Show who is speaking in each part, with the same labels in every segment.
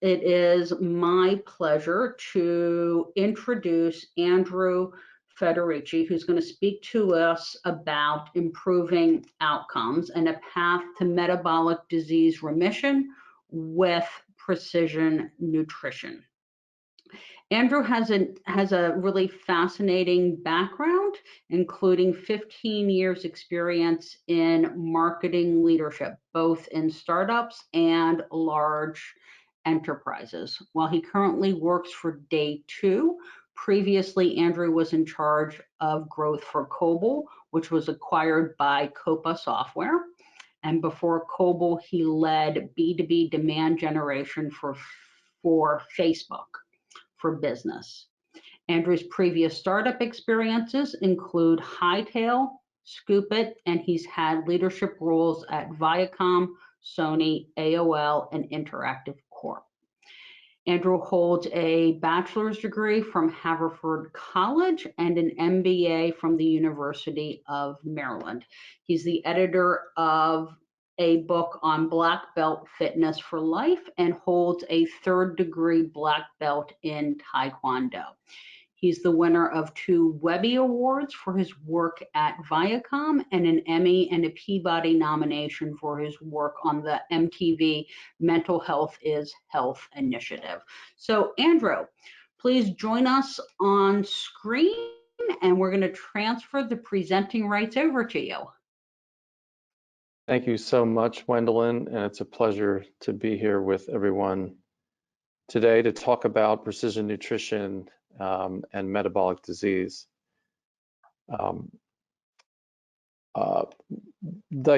Speaker 1: it is my pleasure to introduce Andrew Federici, who's going to speak to us about improving outcomes and a path to metabolic disease remission with precision nutrition. Andrew has a really fascinating background, including 15 years experience in marketing leadership, both in startups and large enterprises. While he currently works for Day 2, previously Andrew was in charge of growth for Cobol, which was acquired by Copa Software. And before Cobol, he led B2B demand generation for Facebook for business. Andrew's previous startup experiences include Hightail, Scoopit, and he's had leadership roles at Viacom, Sony, AOL, and Interactive Corp. Andrew holds a bachelor's degree from Haverford College and an MBA from the University of Maryland. He's the editor of a book on Black Belt Fitness for Life and holds a third-degree Black Belt in Taekwondo. He's the winner of 2 Webby Awards for his work at Viacom and an Emmy and a Peabody nomination for his work on the MTV Mental Health is Health initiative. So Andrew, please join us on screen and we're going to transfer the presenting rights over to you.
Speaker 2: Thank you so much, Wendelin, and it's a pleasure to be here with everyone today to talk about precision nutrition and metabolic disease. I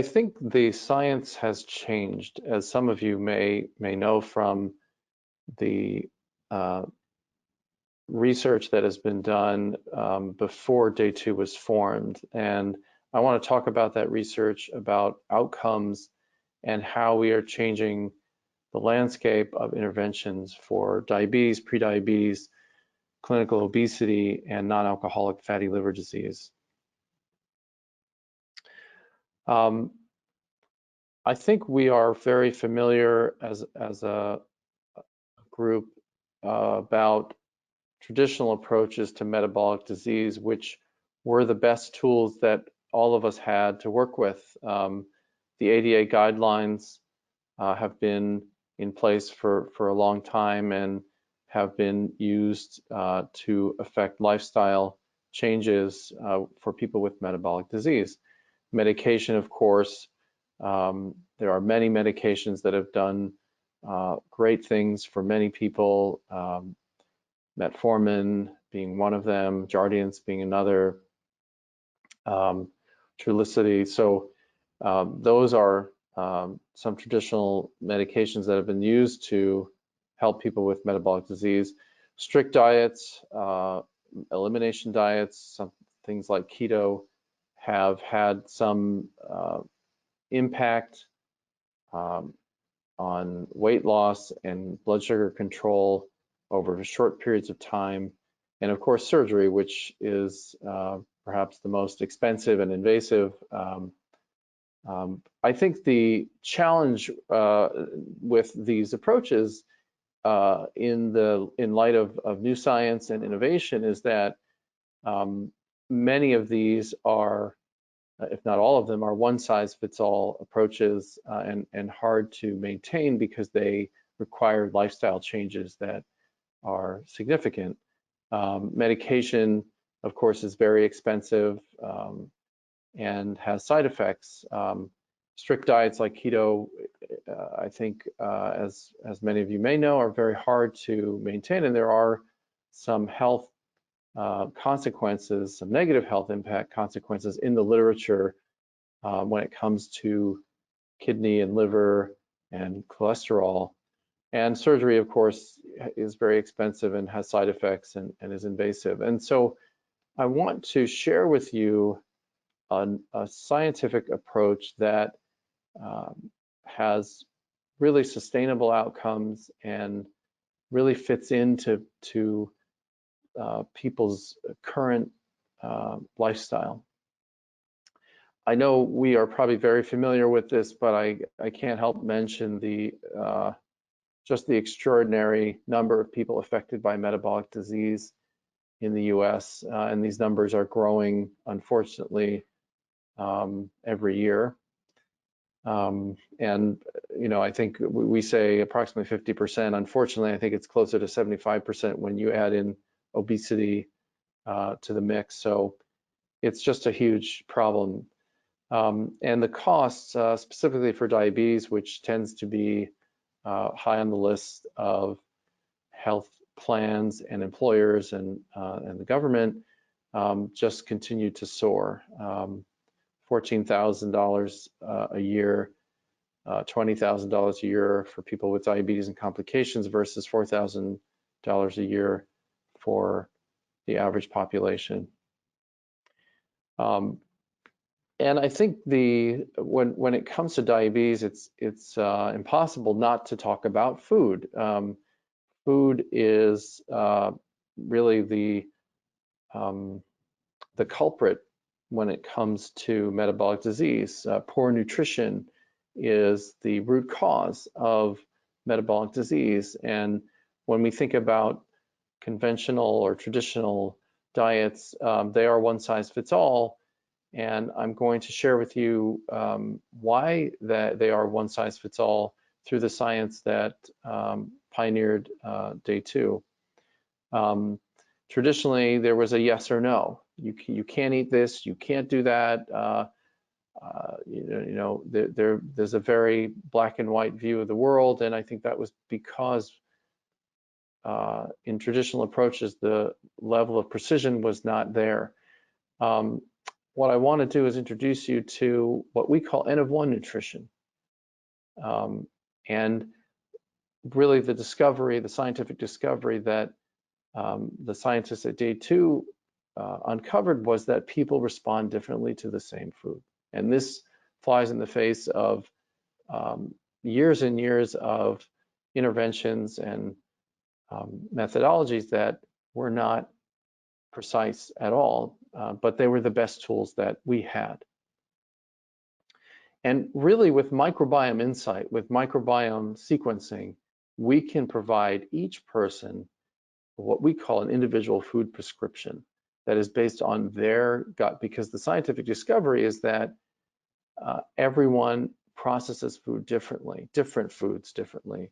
Speaker 2: think the science has changed, as some of you may know from the research that has been done before Day 2 was formed. And I want to talk about that research, about outcomes, and how we are changing the landscape of interventions for diabetes, prediabetes, clinical obesity, and non-alcoholic fatty liver disease. I think we are very familiar as a group about traditional approaches to metabolic disease, which were the best tools that all of us had to work with. The ADA guidelines have been in place for a long time and have been used to affect lifestyle changes for people with metabolic disease. Medication, of course, there are many medications that have done great things for many people, metformin being one of them, Jardiance being another, Trulicity. So those are some traditional medications that have been used to help people with metabolic disease. Strict diets, elimination diets, some things like keto have had some impact on weight loss and blood sugar control over short periods of time. And of course, surgery, which is perhaps the most expensive and invasive. I think the challenge with these approaches in light of new science and innovation is that many of these are, if not all of them, are one-size-fits-all approaches and hard to maintain because they require lifestyle changes that are significant. Medication, of course, is very expensive and has side effects. Strict diets like keto, I think, as many of you may know, are very hard to maintain, and there are some health consequences, some negative health impact consequences in the literature when it comes to kidney and liver and cholesterol. And surgery, of course, is very expensive and has side effects and is invasive. And so I want to share with you a scientific approach that has really sustainable outcomes and really fits into people's current lifestyle. I know we are probably very familiar with this, but I can't help mention the just the extraordinary number of people affected by metabolic disease in the US, and these numbers are growing, unfortunately, every year. And, you know, I think we say approximately 50%. Unfortunately, I think it's closer to 75% when you add in obesity to the mix. So it's just a huge problem. And the costs, specifically for diabetes, which tends to be high on the list of health plans and employers and the government, just continue to soar. $14,000 a year, $20,000 a year for people with diabetes and complications versus $4,000 a year for the average population. And I think when it comes to diabetes, it's impossible not to talk about food. Food is really the culprit when it comes to metabolic disease. Poor nutrition is the root cause of metabolic disease. And when we think about conventional or traditional diets, they are one size fits all. And I'm going to share with you why they are one size fits all through the science that pioneered day 2. Traditionally, there was a yes or no. You can't eat this, you can't do that. There's a very black and white view of the world, and I think that was because in traditional approaches, the level of precision was not there. What I want to do is introduce you to what we call N of 1 nutrition. And really the scientific discovery that the scientists at day 2 uncovered was that people respond differently to the same food. And this flies in the face of years and years of interventions and methodologies that were not precise at all, but they were the best tools that we had. And really with microbiome insight, with microbiome sequencing, we can provide each person what we call an individual food prescription that is based on their gut, because the scientific discovery is that everyone processes food differently, different foods differently.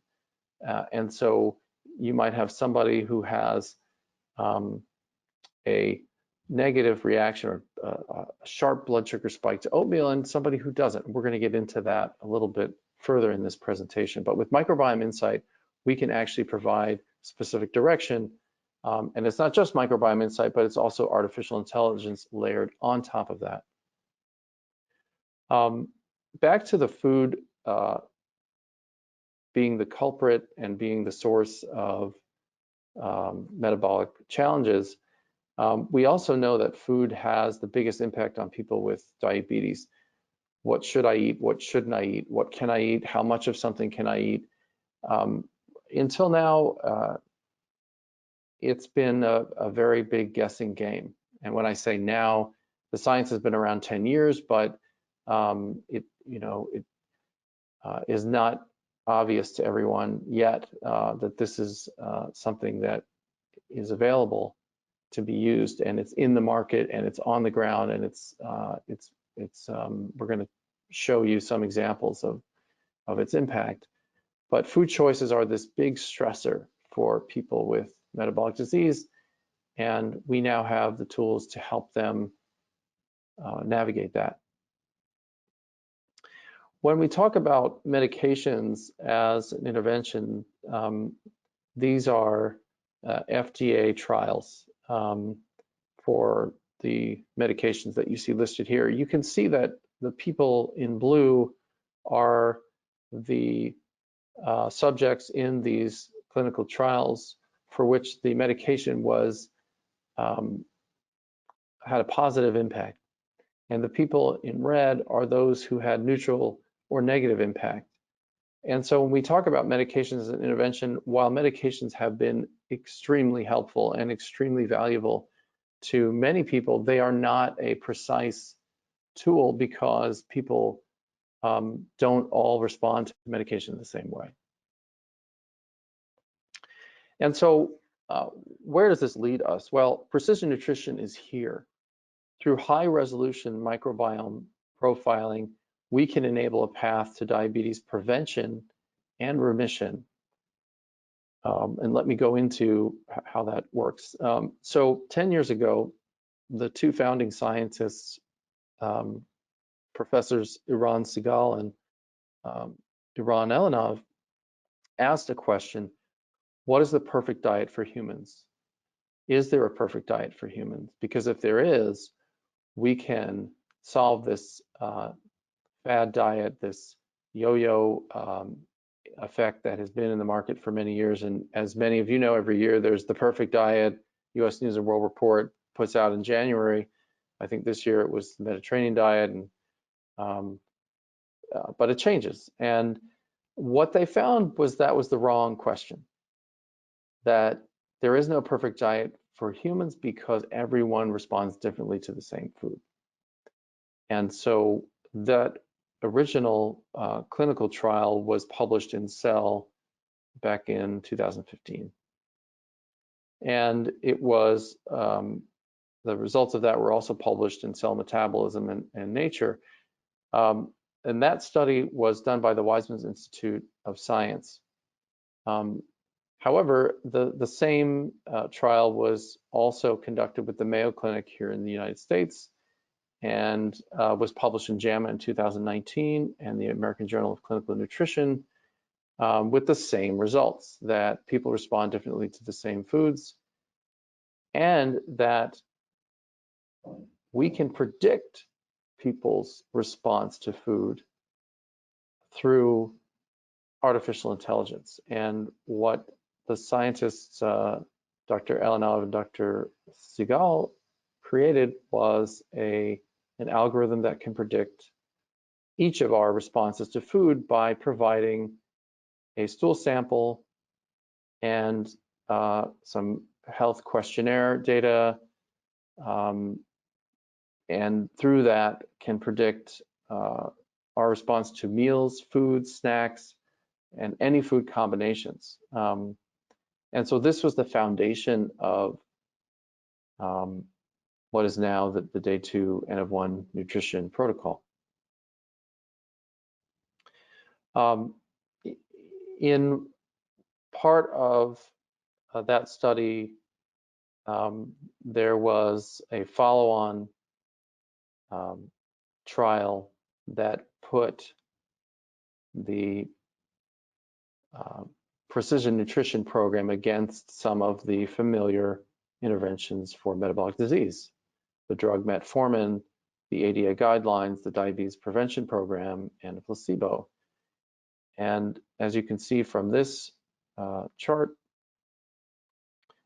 Speaker 2: And so you might have somebody who has a negative reaction or a sharp blood sugar spike to oatmeal and somebody who doesn't. We're going to get into that a little bit further in this presentation. But with microbiome insight, we can actually provide specific direction. And it's not just microbiome insight, but it's also artificial intelligence layered on top of that. Back to the food being the culprit and being the source of metabolic challenges. We also know that food has the biggest impact on people with diabetes. What should I eat? What shouldn't I eat? What can I eat? How much of something can I eat? Until now, it's been a very big guessing game. And when I say now, the science has been around 10 years, but it is not obvious to everyone yet that this is something that is available to be used, and it's in the market and it's on the ground, and we're going to show you some examples of its impact. But food choices are this big stressor for people with metabolic disease, and we now have the tools to help them navigate that. When we talk about medications as an intervention, these are FDA trials for the medications that you see listed here. You can see that the people in blue are the subjects in these clinical trials for which the medication was had a positive impact. And the people in red are those who had neutral or negative impact. And so when we talk about medications as an intervention, while medications have been extremely helpful and extremely valuable to many people, they are not a precise tool because people don't all respond to medication the same way. And so where does this lead us? Well, precision nutrition is here. Through high resolution microbiome profiling, we can enable a path to diabetes prevention and remission. And let me go into how that works. So 10 years ago, the two founding scientists, Professors Eran Segal and Eran Elanov, asked a question: what is the perfect diet for humans? Is there a perfect diet for humans? Because if there is, we can solve this fad diet, this yo-yo effect that has been in the market for many years. And as many of you know, every year there's the perfect diet. U.S. News and World Report puts out in January. I think this year it was the Mediterranean diet, and but it changes. And what they found was that was the wrong question. That there is no perfect diet for humans because everyone responds differently to the same food. And so that original clinical trial was published in Cell back in 2015. And it was, the results of that were also published in Cell Metabolism and Nature. And that study was done by the Weizmann Institute of Science. However, the same trial was also conducted with the Mayo Clinic here in the United States, and was published in JAMA in 2019 and the American Journal of Clinical Nutrition, with the same results, that people respond differently to the same foods, and that we can predict people's response to food through artificial intelligence. And what the scientists, Dr. Elanov and Dr. Segal, created was an algorithm that can predict each of our responses to food by providing a stool sample and some health questionnaire data, and through that can predict our response to meals, foods, snacks, and any food combinations. And so this was the foundation of what is now the Day 2 N of 1 nutrition protocol. In part of that study, there was a follow-on trial that put the precision nutrition program against some of the familiar interventions for metabolic disease. The drug metformin, the ADA guidelines, the diabetes prevention program, and a placebo. And as you can see from this chart,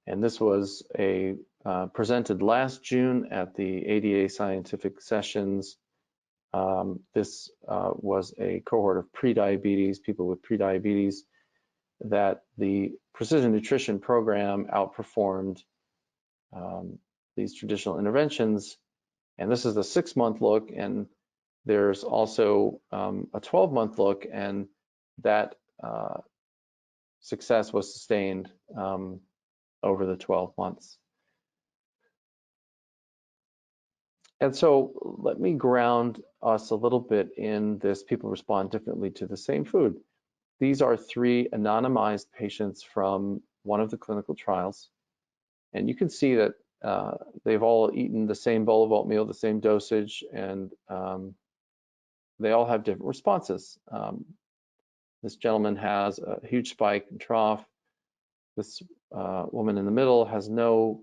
Speaker 2: and this was presented last June at the ADA scientific sessions. This was a cohort of prediabetes, people with prediabetes, that the precision nutrition program outperformed these traditional interventions. And this is the 6-month look, and there's also a 12-month look, and that success was sustained over the 12 months. And so let me ground us a little bit in this: people respond differently to the same food. These are 3 anonymized patients from one of the clinical trials. And you can see that they've all eaten the same bowl of oatmeal, the same dosage, and they all have different responses. This gentleman has a huge spike and trough. This woman in the middle has no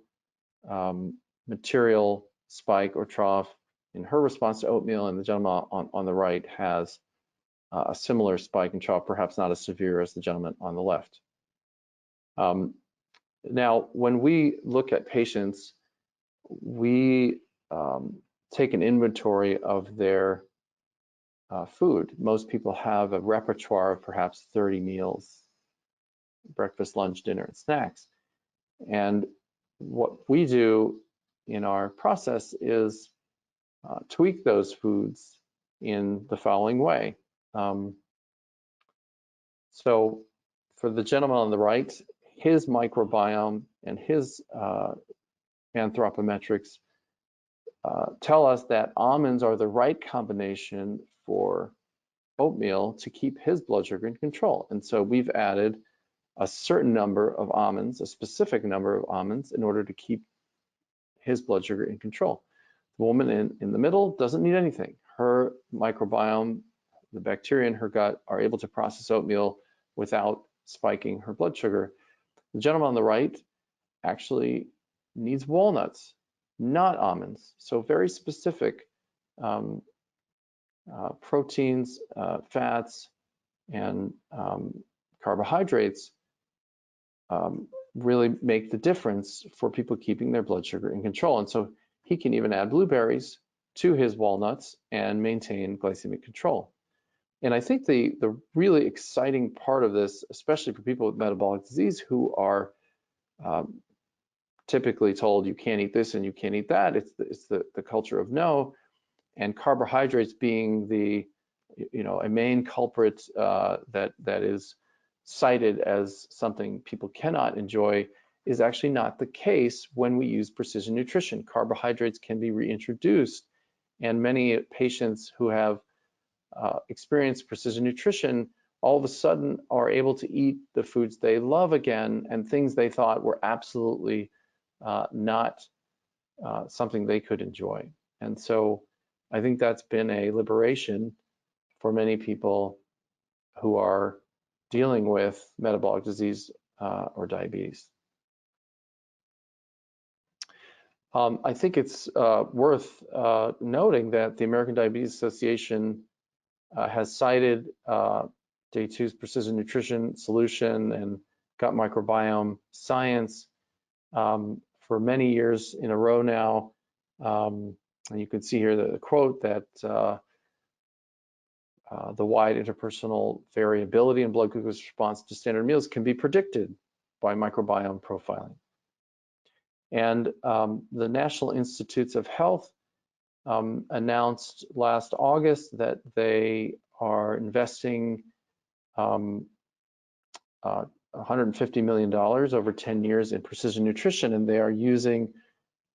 Speaker 2: material spike or trough in her response to oatmeal, and the gentleman on the right has a similar spike and trough, perhaps not as severe as the gentleman on the left. Now, when we look at patients, we take an inventory of their food. Most people have a repertoire of perhaps 30 meals: breakfast, lunch, dinner, and snacks. And what we do in our process is tweak those foods in the following way. So for the gentleman on the right, his microbiome and his anthropometrics tell us that almonds are the right combination for oatmeal to keep his blood sugar in control. And so we've added a certain number of almonds, a specific number of almonds, in order to keep his blood sugar in control. The woman in the middle doesn't need anything. Her microbiome, the bacteria in her gut, are able to process oatmeal without spiking her blood sugar. The gentleman on the right actually needs walnuts, not almonds. So very specific proteins, fats, and carbohydrates really make the difference for people keeping their blood sugar in control. And so he can even add blueberries to his walnuts and maintain glycemic control. And I think the really exciting part of this, especially for people with metabolic disease who are typically told you can't eat this and you can't eat that, it's the culture of no, and carbohydrates being the a main culprit that is cited as something people cannot enjoy, is actually not the case when we use precision nutrition. Carbohydrates can be reintroduced, and many patients who have experienced precision nutrition all of a sudden are able to eat the foods they love again, and things they thought were absolutely not something they could enjoy. And so I think that's been a liberation for many people who are dealing with metabolic disease or diabetes. I think it's worth noting that the American Diabetes Association has cited Day 2's precision nutrition solution and gut microbiome science for many years in a row now. And you can see here the quote that the wide interpersonal variability in blood glucose response to standard meals can be predicted by microbiome profiling. And the National Institutes of Health announced last August that they are investing $150 million over 10 years in precision nutrition, and they are using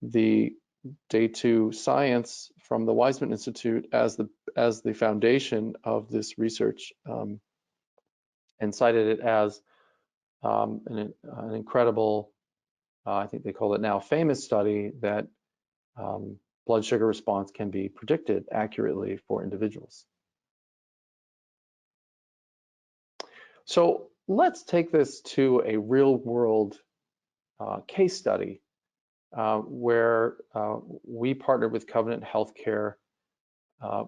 Speaker 2: the Day 2 science from the Weizmann Institute as the foundation of this research, and cited it as an incredible, I think they call it now famous study, that blood sugar response can be predicted accurately for individuals. So let's take this to a real world case study where we partnered with Covenant Healthcare,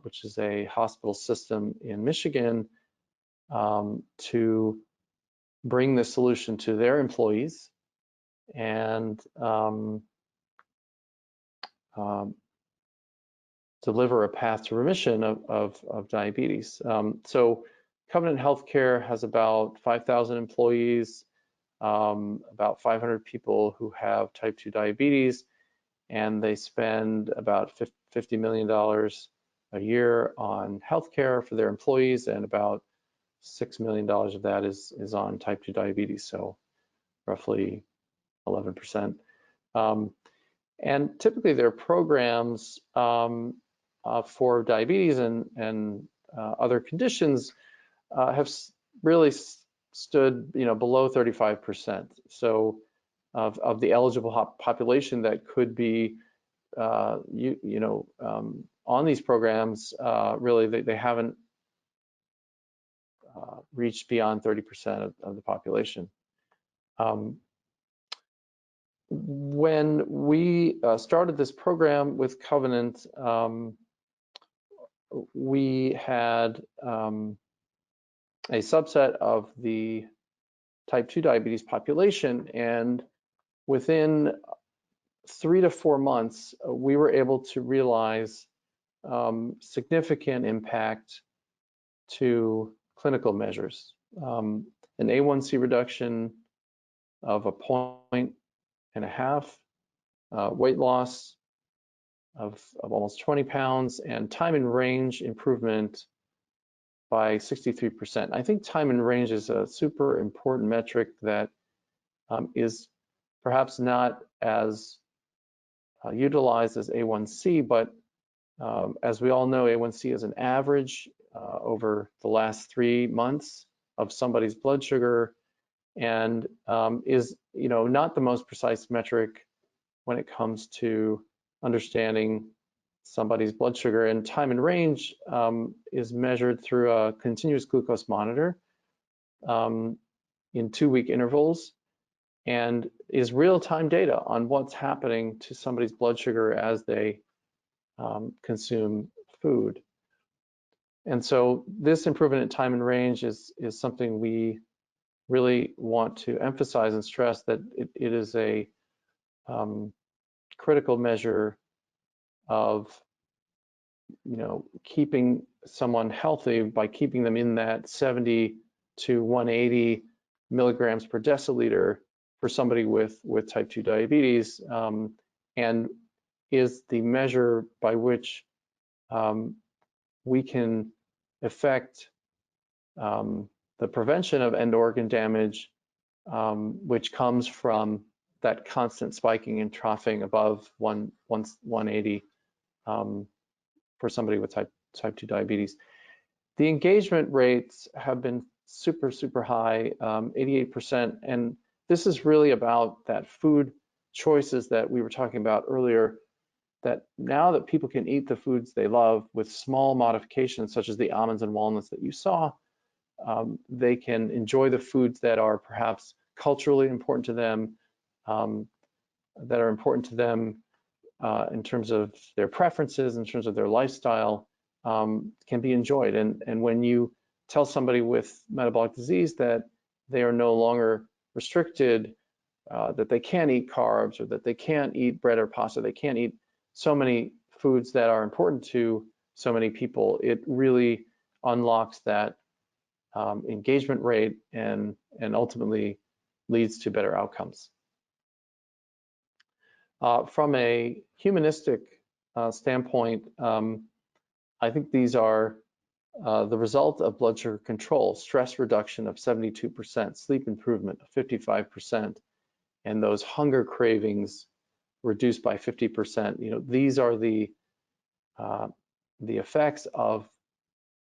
Speaker 2: which is a hospital system in Michigan, to bring this solution to their employees and deliver a path to remission of diabetes. So Covenant Healthcare has about 5,000 employees, about 500 people who have type 2 diabetes, and they spend about $50 million a year on healthcare for their employees, and about $6 million of that is on type 2 diabetes, so roughly 11%. And typically their programs for diabetes and other conditions have really stood below 35%. So of the eligible population that could be on these programs, really they haven't reached beyond 30% of the population. When we started this program with Covenant, we had a subset of the type 2 diabetes population, and within 3 to 4 months, we were able to realize significant impact to clinical measures. An A1C reduction of 1.5 points, weight loss of almost 20 pounds, and time in range improvement by 63%. I think time in range is a super important metric that is perhaps not as utilized as A1C, but as we all know, A1C is an average over the last 3 months of somebody's blood sugar, and is not the most precise metric when it comes to understanding somebody's blood sugar. And time in range is measured through a continuous glucose monitor in 2-week intervals, and is real-time data on what's happening to somebody's blood sugar as they consume food. And so this improvement in time in range is something we really want to emphasize and stress, that it is a critical measure of keeping someone healthy by keeping them in that 70 to 180 milligrams per deciliter for somebody with type 2 diabetes, and is the measure by which we can affect the prevention of end organ damage, which comes from that constant spiking and troughing above 180 for somebody with type 2 diabetes. The engagement rates have been super high, 88%, and this is really about that food choices that we were talking about earlier, that now that people can eat the foods they love with small modifications, such as the almonds and walnuts that you saw, they can enjoy the foods that are perhaps culturally important to them, that are important to them in terms of their preferences, in terms of their lifestyle, can be enjoyed. And when you tell somebody with metabolic disease that they are no longer restricted, that they can't eat carbs, or that they can't eat bread or pasta, they can't eat so many foods that are important to so many people, it really unlocks that engagement rate and ultimately leads to better outcomes. From a humanistic standpoint, I think these are the result of blood sugar control: stress reduction of 72%, sleep improvement of 55%, and those hunger cravings reduced by 50%. These are the effects of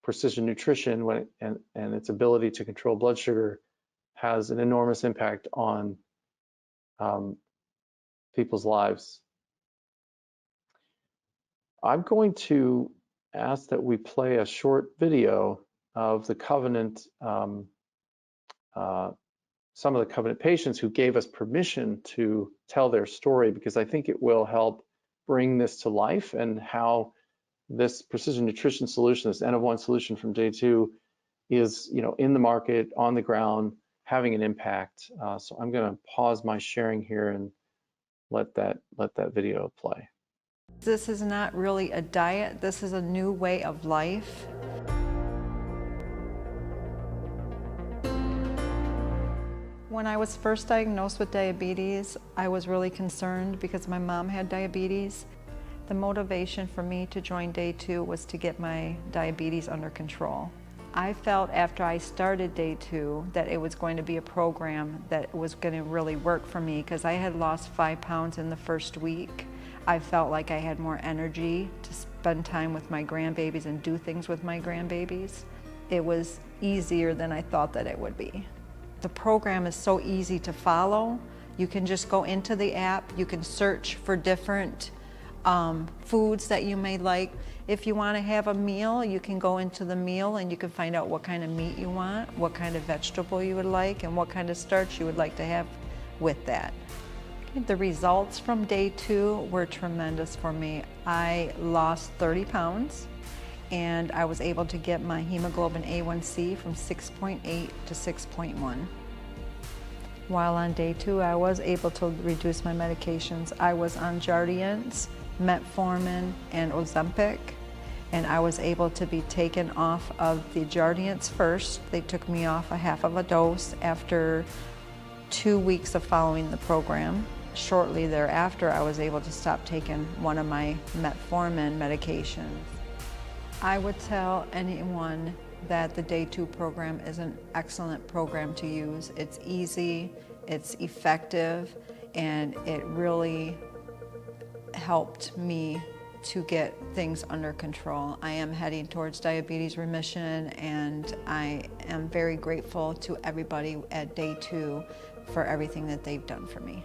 Speaker 2: precision nutrition and its ability to control blood sugar has an enormous impact on people's lives. I'm going to ask that we play a short video of the Covenant, some of the Covenant patients who gave us permission to tell their story, because I think it will help bring this to life, and how this precision nutrition solution, this N of 1 solution from Day 2, is in the market, on the ground, having an impact. So I'm going to pause my sharing here and let that video play.
Speaker 3: This is not really a diet. This is a new way of life. When I was first diagnosed with diabetes, I was really concerned because my mom had diabetes. The motivation for me to join Day 2 was to get my diabetes under control. I felt after I started Day 2 that it was going to be a program that was going to really work for me, because I had lost 5 pounds in the first week. I felt like I had more energy to spend time with my grandbabies and do things with my grandbabies. It was easier than I thought that it would be. The program is so easy to follow. You can just go into the app, you can search for different foods that you may like. If you want to have a meal, you can go into the meal and you can find out what kind of meat you want, what kind of vegetable you would like, and what kind of starch you would like to have with that. The results from Day 2 were tremendous for me. I lost 30 pounds and I was able to get my hemoglobin A1C from 6.8 to 6.1. While on Day 2, I was able to reduce my medications. I was on Jardiance, metformin, and Ozempic, and I was able to be taken off of the Jardiance first. They took me off a half of a dose after 2 weeks of following the program. Shortly thereafter, I was able to stop taking one of my metformin medications. I would tell anyone that the Day 2 program is an excellent program to use. It's easy, It's effective, and it really helped me to get things under control. I am heading towards diabetes remission, and I am very grateful to everybody at day 2 for everything that they've done for me.